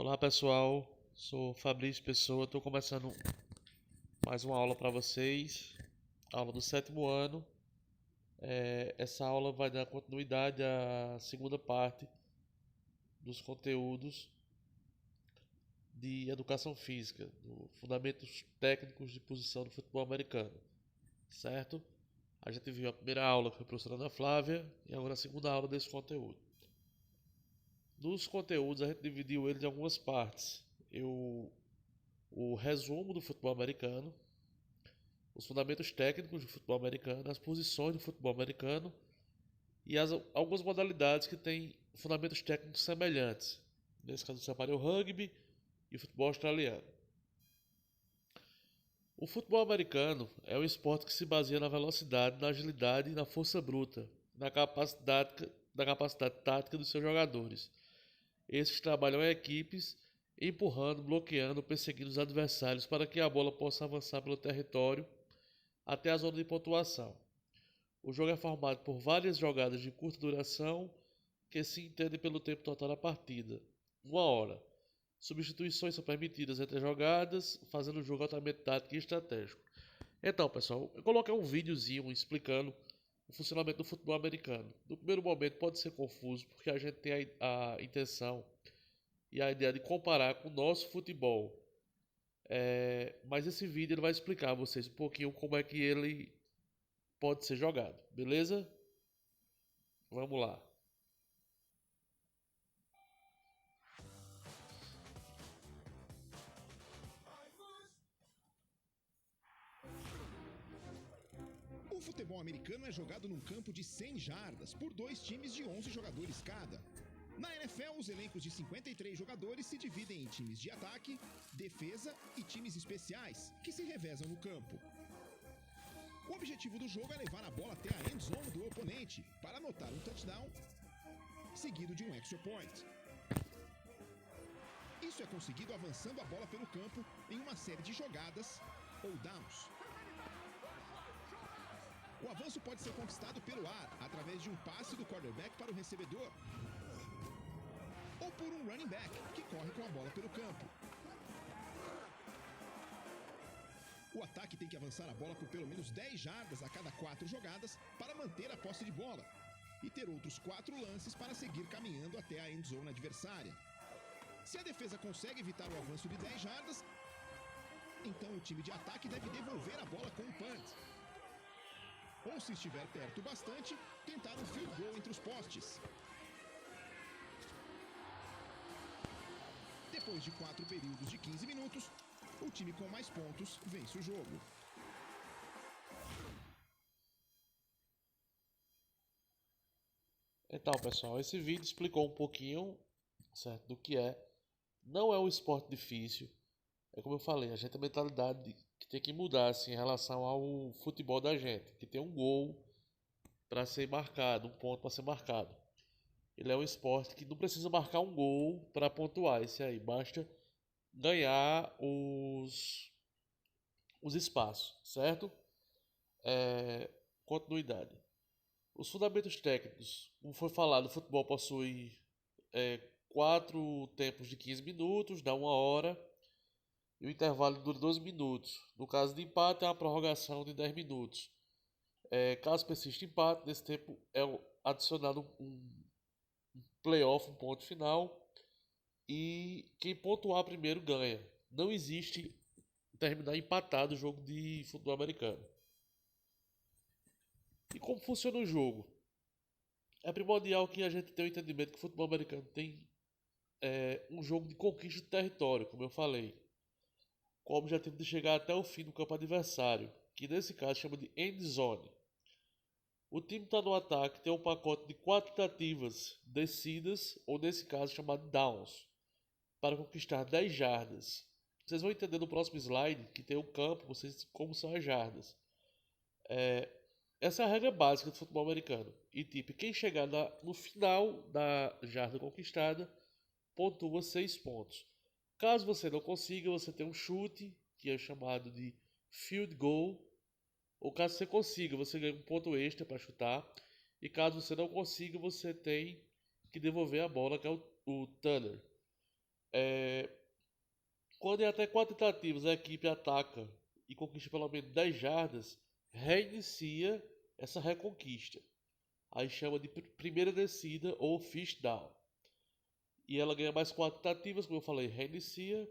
Olá pessoal, sou Fabrício Pessoa, estou começando mais uma aula para vocês, aula do sétimo ano. Essa aula vai dar continuidade à segunda parte dos conteúdos de educação física, do fundamentos técnicos de posição do futebol americano, certo? A gente viu a primeira aula que foi a professora Ana Flávia e agora a segunda aula desse conteúdo. Nos conteúdos a gente dividiu ele em algumas partes. O resumo do futebol americano, os fundamentos técnicos do futebol americano, as posições do futebol americano e algumas modalidades que têm fundamentos técnicos semelhantes. Nesse caso, eu separei o rugby e o futebol australiano. O futebol americano é um esporte que se baseia na velocidade, na agilidade e na força bruta, na capacidade tática dos seus jogadores. Esses trabalham em equipes, empurrando, bloqueando, perseguindo os adversários para que a bola possa avançar pelo território até a zona de pontuação. O jogo é formado por várias jogadas de curta duração que se entendem pelo tempo total da partida, 1 hora. Substituições são permitidas entre as jogadas, fazendo o jogo altamente tático e estratégico. Então, pessoal, eu coloquei um videozinho explicando o funcionamento do futebol americano. No primeiro momento pode ser confuso, porque a gente tem a intenção e a ideia de comparar com o nosso futebol. Mas esse vídeo ele vai explicar a vocês um pouquinho como é que ele pode ser jogado, beleza? Vamos lá. O futebol americano é jogado num campo de 100 jardas por dois times de 11 jogadores cada. Na NFL, os elencos de 53 jogadores se dividem em times de ataque, defesa e times especiais, que se revezam no campo. O objetivo do jogo é levar a bola até a end zone do oponente para anotar um touchdown, seguido de um extra point. Isso é conseguido avançando a bola pelo campo em uma série de jogadas ou downs. O avanço pode ser conquistado pelo ar, através de um passe do quarterback para o recebedor, ou por um running back, que corre com a bola pelo campo. O ataque tem que avançar a bola por pelo menos 10 jardas a cada 4 jogadas para manter a posse de bola, e ter outros 4 lances para seguir caminhando até a end zone adversária. Se a defesa consegue evitar o avanço de 10 jardas, então o time de ataque deve devolver a bola com um punt. Ou, se estiver perto bastante, tentar um field goal entre os postes. Depois de 4 períodos de 15 minutos, o time com mais pontos vence o jogo. Então, pessoal, esse vídeo explicou um pouquinho, certo, do que é. Não é um esporte difícil. É como eu falei, a gente tem a mentalidade que tem que mudar assim, em relação ao futebol da gente, que tem um gol para ser marcado, um ponto para ser marcado. Ele é um esporte que não precisa marcar um gol para pontuar. Esse aí basta ganhar os espaços, certo? Continuidade. Os fundamentos técnicos, como foi falado, o futebol possui 4 tempos de 15 minutos, dá 1 hora, e o intervalo dura 12 minutos. No caso de empate, é uma prorrogação de 10 minutos. Caso persista empate, nesse tempo é adicionado um playoff, um ponto final, e quem pontuar primeiro ganha. Não existe terminar empatado o jogo de futebol americano. E como funciona o jogo? É primordial que a gente tenha o entendimento que o futebol americano tem um jogo de conquista de território, como eu falei, com o objetivo de chegar até o fim do campo adversário, que nesse caso chama de end zone. O time está no ataque, tem um pacote de 4 tentativas descidas, ou nesse caso chamado downs, para conquistar 10 jardas. Vocês vão entender no próximo slide que tem o campo, como são as jardas. Essa é a regra básica do futebol americano. E tipo, quem chegar no final da jarda conquistada, pontua 6 pontos. Caso você não consiga, você tem um chute, que é chamado de field goal. Ou caso você consiga, você ganha um ponto extra para chutar. E caso você não consiga, você tem que devolver a bola, que é o tunnel. É, quando em até 4 tentativas a equipe ataca e conquista pelo menos 10 jardas, reinicia essa reconquista. Aí chama de primeira descida ou first down. E ela ganha mais 4 tentativas, como eu falei, reinicia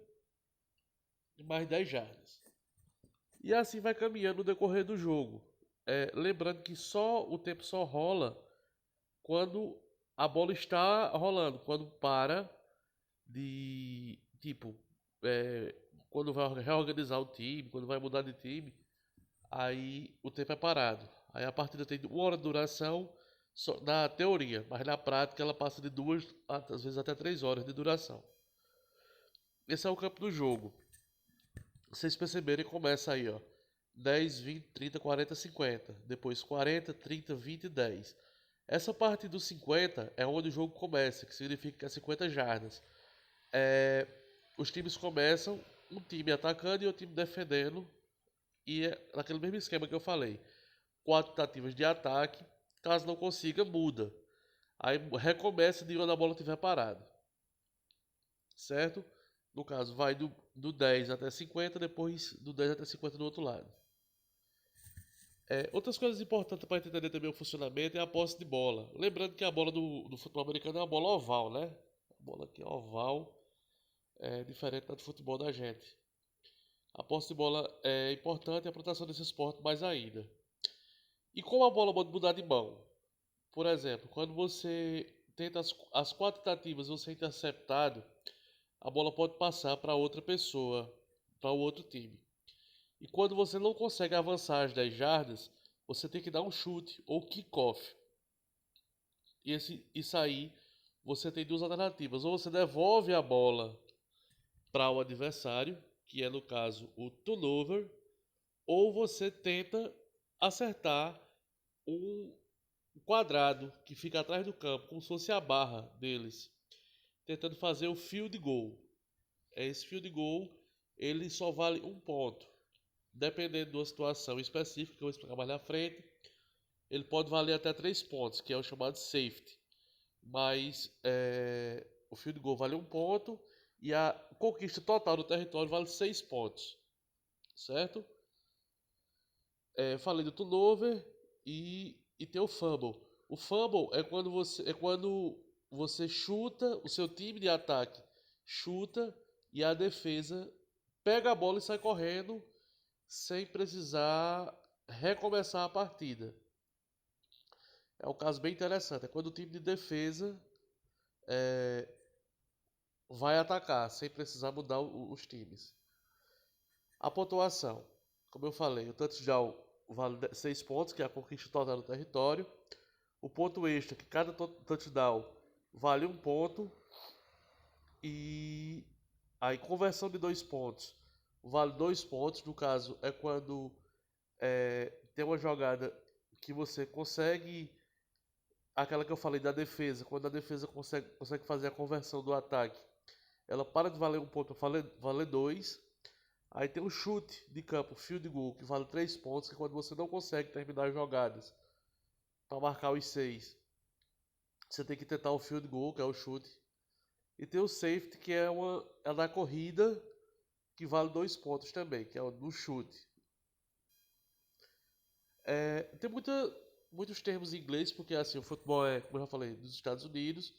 e mais 10 jardas. E assim vai caminhando no decorrer do jogo. Lembrando que o tempo só rola quando a bola está rolando, quando para de, tipo, é, quando vai reorganizar o time, quando vai mudar de time, aí o tempo é parado. Aí a partida tem 1 hora de duração na teoria, mas na prática ela passa de 2, às vezes até 3 horas de duração. Esse é o campo do jogo. Vocês perceberem, começa aí, ó. 10, 20, 30, 40, 50. Depois 40, 30, 20 e 10. Essa parte dos 50 é onde o jogo começa, que significa que é 50 jardas. Os times começam, um time atacando e outro time defendendo. E é naquele mesmo esquema que eu falei. 4 tentativas de ataque. Caso não consiga, muda. Aí recomeça de onde a bola estiver parada. Certo? No caso, vai do 10 até 50, depois do 10 até 50 do outro lado. Outras coisas importantes para entender também o funcionamento é a posse de bola. Lembrando que a bola do futebol americano é uma bola oval, né? A bola aqui é oval, é diferente da do futebol da gente. A posse de bola é importante e a proteção desse esporte mais ainda. E como a bola pode mudar de mão? Por exemplo, quando você tenta as 4 tentativas e você é interceptado, a bola pode passar para outra pessoa, para o outro time. E quando você não consegue avançar as 10 jardas, você tem que dar um chute ou kickoff. Isso aí, você tem 2 alternativas. Ou você devolve a bola para o adversário, que é no caso o turnover, ou você tenta acertar um quadrado que fica atrás do campo, como se fosse a barra deles, tentando fazer o field goal. Esse field goal, ele só vale 1 ponto. Dependendo da situação específica, que eu vou explicar mais na frente, ele pode valer até 3 pontos, que é o chamado safety. Mas o field goal vale 1 ponto e a conquista total do território vale 6 pontos. Certo? Falei do turnover e tem o fumble. O fumble é quando você chuta, o seu time de ataque chuta e a defesa pega a bola e sai correndo sem precisar recomeçar a partida. É um caso bem interessante. É quando o time de defesa vai atacar sem precisar mudar os times. A pontuação. Como eu falei, o touchdown vale 6 pontos, que é a conquista total do território. O ponto extra, que cada touchdown vale 1 ponto. E aí, conversão de 2 pontos vale 2 pontos. No caso, é quando tem uma jogada que você consegue. Aquela que eu falei da defesa, quando a defesa consegue fazer a conversão do ataque, ela para de valer 1 ponto para valer 2. Aí tem um chute de campo, field goal, que vale 3 pontos, que é quando você não consegue terminar as jogadas para marcar os 6. Você tem que tentar o field goal, que é o chute. E tem o safety, que é da corrida, que vale 2 pontos também, que é o do chute. Tem muitos termos em inglês, porque assim, o futebol como eu já falei, dos Estados Unidos.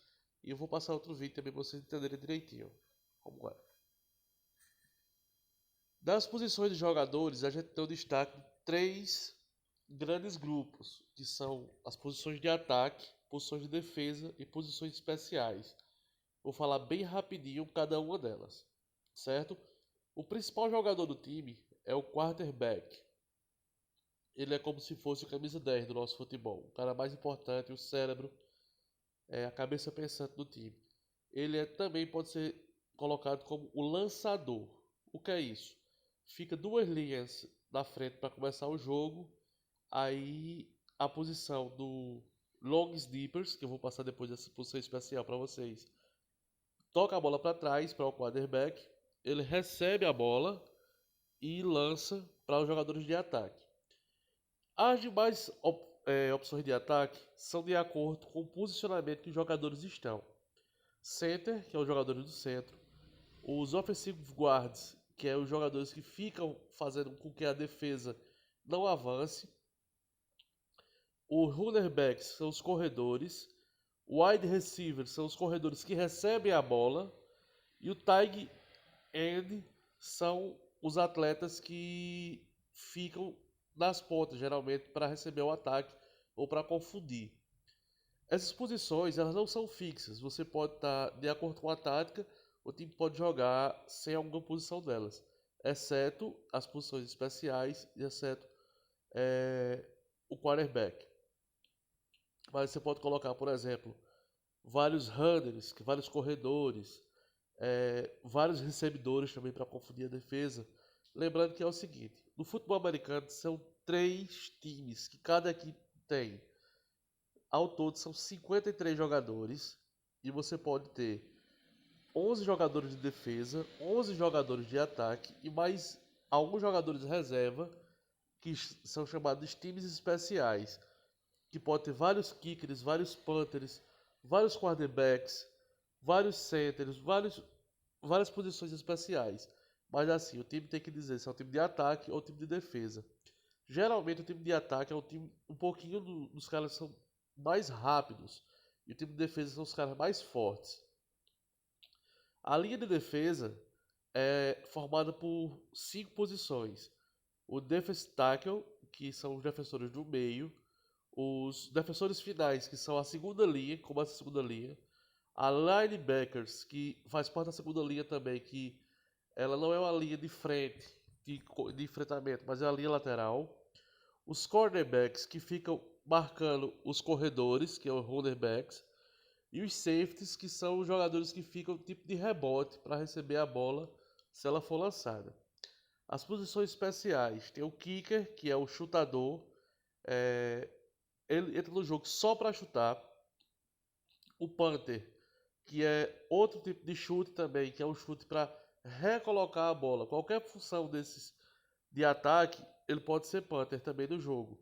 E eu vou passar outro vídeo também para vocês entenderem direitinho como é. Das posições de jogadores, a gente tem o destaque de 3 grandes grupos, que são as posições de ataque, posições de defesa e posições especiais. Vou falar bem rapidinho cada uma delas, certo? O principal jogador do time é o quarterback. Ele é como se fosse o camisa 10 do nosso futebol, o cara mais importante, o cérebro, a cabeça pensante do time. Ele também pode ser colocado como o lançador. O que é isso? Fica 2 linhas na frente para começar o jogo. Aí a posição do long snippers, que eu vou passar depois dessa posição especial para vocês, toca a bola para trás para o quarterback. Ele recebe a bola e lança para os jogadores de ataque. As demais opções de ataque são de acordo com o posicionamento que os jogadores estão. Center, que é o jogador do centro. Os offensive guards, que é os jogadores que ficam fazendo com que a defesa não avance. Os runnerbacks são os corredores. Wide receivers são os corredores que recebem a bola. E o tight end são os atletas que ficam nas pontas, geralmente para receber o ataque ou para confundir. Essas posições elas não são fixas. Você pode estar, de acordo com a tática, o time pode jogar sem alguma posição delas, exceto as posições especiais e exceto o quarterback. Mas você pode colocar, por exemplo, vários runners, vários corredores, vários recebedores também para confundir a defesa. Lembrando que é o seguinte, no futebol americano são 3 times que cada equipe tem. Ao todo são 53 jogadores e você pode ter 11 jogadores de defesa, 11 jogadores de ataque e mais alguns jogadores de reserva que são chamados de times especiais, que pode ter vários kickers, vários punters, vários quarterbacks, vários centers, várias posições especiais. Mas assim, o time tem que dizer se é um time de ataque ou um time de defesa. Geralmente o time de ataque é um time um pouquinho dos caras que são mais rápidos e o time de defesa são os caras mais fortes. A linha de defesa é formada por 5 posições. O defensive tackle, que são os defensores do meio, os defensores finais, que são a segunda linha, como a segunda linha, a linebackers, que faz parte da segunda linha também, que ela não é uma linha de frente, de enfrentamento, mas é a linha lateral. Os cornerbacks, que ficam marcando os corredores, que é os runnerbacks. E os safeties, que são os jogadores que ficam tipo de rebote para receber a bola se ela for lançada. As posições especiais, tem o kicker, que é o chutador. Ele entra no jogo só para chutar. O punter, que é outro tipo de chute também, que é um chute para recolocar a bola. Qualquer função desses de ataque, ele pode ser punter também no jogo.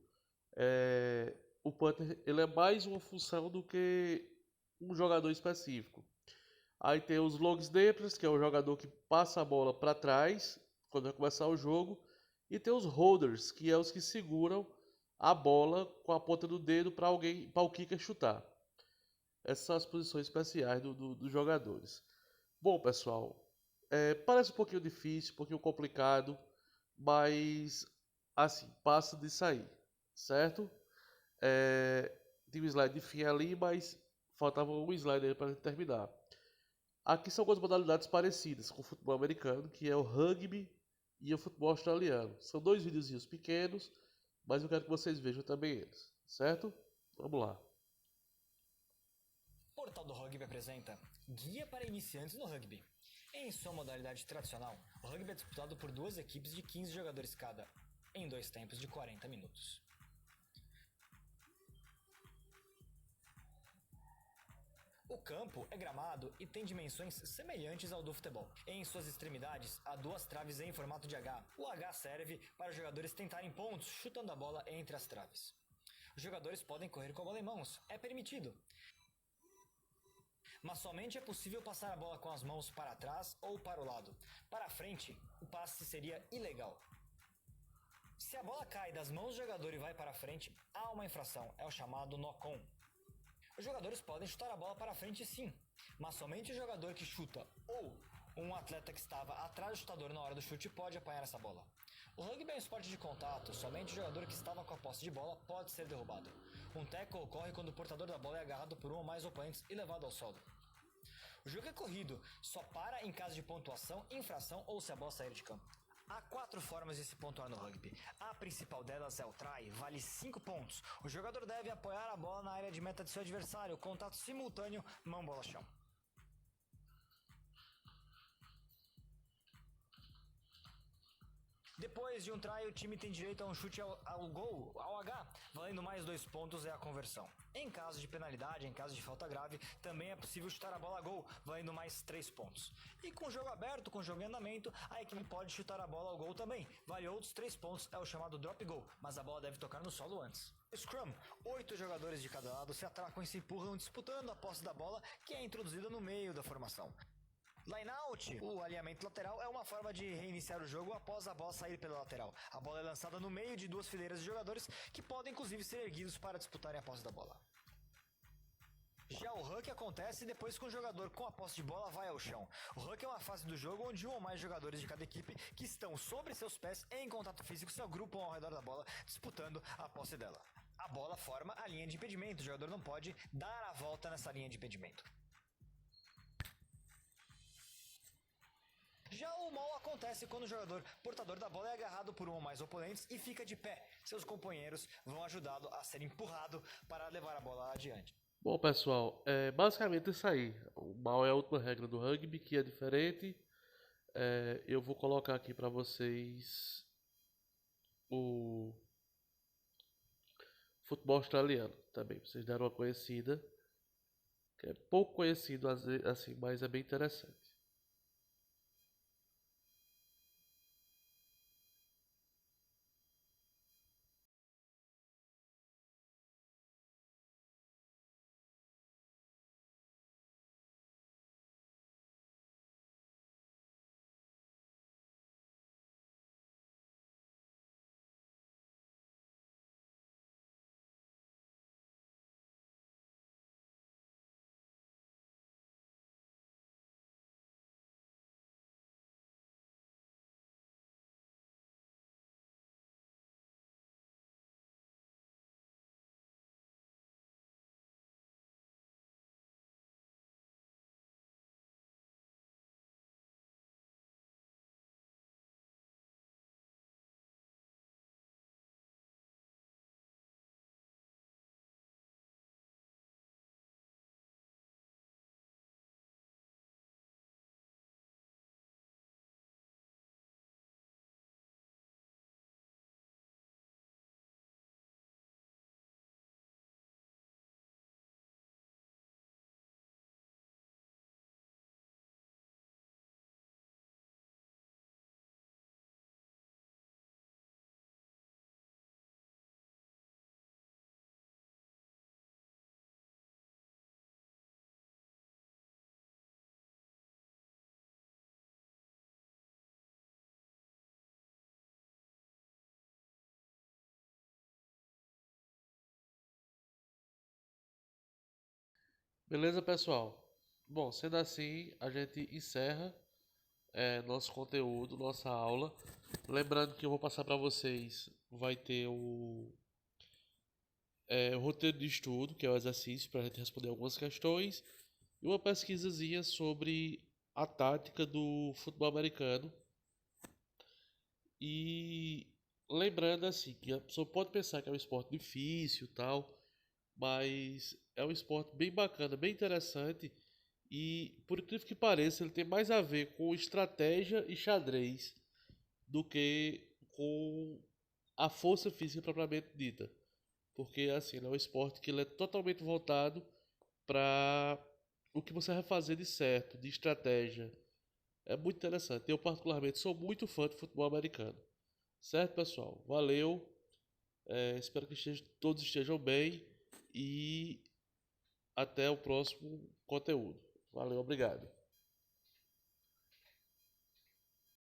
O punter ele é mais uma função do que um jogador específico. Aí tem os long snappers, que é o jogador que passa a bola para trás quando vai começar o jogo. E tem os holders, que é os que seguram a bola com a ponta do dedo para o kicker chutar. Essas são as posições especiais dos jogadores. Bom, pessoal, parece um pouquinho difícil, um pouquinho complicado, mas assim, passa de sair, certo? Tem um slide de fim ali, mas faltava um slide para terminar. Aqui são algumas modalidades parecidas com o futebol americano, que é o rugby e o futebol australiano. São 2 videozinhos pequenos, mas eu quero que vocês vejam também eles, certo? Vamos lá. O Portal do Rugby apresenta Guia para Iniciantes no Rugby. Em sua modalidade tradicional, o rugby é disputado por 2 equipes de 15 jogadores cada, em 2 tempos de 40 minutos. O campo é gramado e tem dimensões semelhantes ao do futebol. Em suas extremidades, há 2 traves em formato de H. O H serve para os jogadores tentarem pontos chutando a bola entre as traves. Os jogadores podem correr com a bola em mãos, é permitido. Mas somente é possível passar a bola com as mãos para trás ou para o lado. Para a frente, o passe seria ilegal. Se a bola cai das mãos do jogador e vai para a frente, há uma infração, é o chamado knock-on. Os jogadores podem chutar a bola para a frente sim, mas somente o jogador que chuta ou um atleta que estava atrás do chutador na hora do chute pode apanhar essa bola. O rugby é um esporte de contato, somente o jogador que estava com a posse de bola pode ser derrubado. Um tackle ocorre quando o portador da bola é agarrado por um ou mais oponentes e levado ao solo. O jogo é corrido, só para em caso de pontuação, infração ou se a bola sair de campo. Há 4 formas de se pontuar no rugby. A principal delas é o try, vale 5 pontos. O jogador deve apoiar a bola na área de meta de seu adversário, contato simultâneo, mão, bola, chão. Depois de um try, o time tem direito a um chute ao gol, ao H, valendo mais 2 pontos é a conversão. Em caso de penalidade, em caso de falta grave, também é possível chutar a bola a gol, valendo mais 3 pontos. E com o jogo aberto, com o jogo em andamento, a equipe pode chutar a bola ao gol também, vale outros 3 pontos, é o chamado drop goal, mas a bola deve tocar no solo antes. Scrum, 8 jogadores de cada lado se atracam e se empurram disputando a posse da bola, que é introduzida no meio da formação. Line out, o alinhamento lateral, é uma forma de reiniciar o jogo após a bola sair pela lateral. A bola é lançada no meio de duas fileiras de jogadores que podem inclusive ser erguidos para disputarem a posse da bola. Já o huck acontece depois que um jogador com a posse de bola vai ao chão. O huck é uma fase do jogo onde um ou mais jogadores de cada equipe que estão sobre seus pés em contato físico se agrupam ao redor da bola, disputando a posse dela. A bola forma a linha de impedimento, o jogador não pode dar a volta nessa linha de impedimento. Já o maul acontece quando o jogador portador da bola é agarrado por um ou mais oponentes e fica de pé. Seus companheiros vão ajudá-lo a ser empurrado para levar a bola adiante. Bom, pessoal, é basicamente isso aí. O maul é a última regra do rugby, que é diferente. Eu vou colocar aqui para vocês o futebol australiano também, pra vocês deram uma conhecida. Que é pouco conhecido assim, mas é bem interessante. Beleza, pessoal? Bom, sendo assim, a gente encerra nosso conteúdo, nossa aula. Lembrando que eu vou passar para vocês, vai ter o roteiro de estudo, que é o exercício para a gente responder algumas questões, e uma pesquisazinha sobre a tática do futebol americano. E lembrando assim, que a pessoa pode pensar que é um esporte difícil e tal, mas é um esporte bem bacana, bem interessante. E por incrível que pareça, ele tem mais a ver com estratégia e xadrez do que com a força física propriamente dita. Porque assim, ele é um esporte que ele é totalmente voltado para o que você vai fazer de certo, de estratégia. É muito interessante. Eu particularmente sou muito fã de futebol americano. Certo, pessoal? Valeu. Espero que todos estejam bem e até o próximo conteúdo. Valeu, obrigado.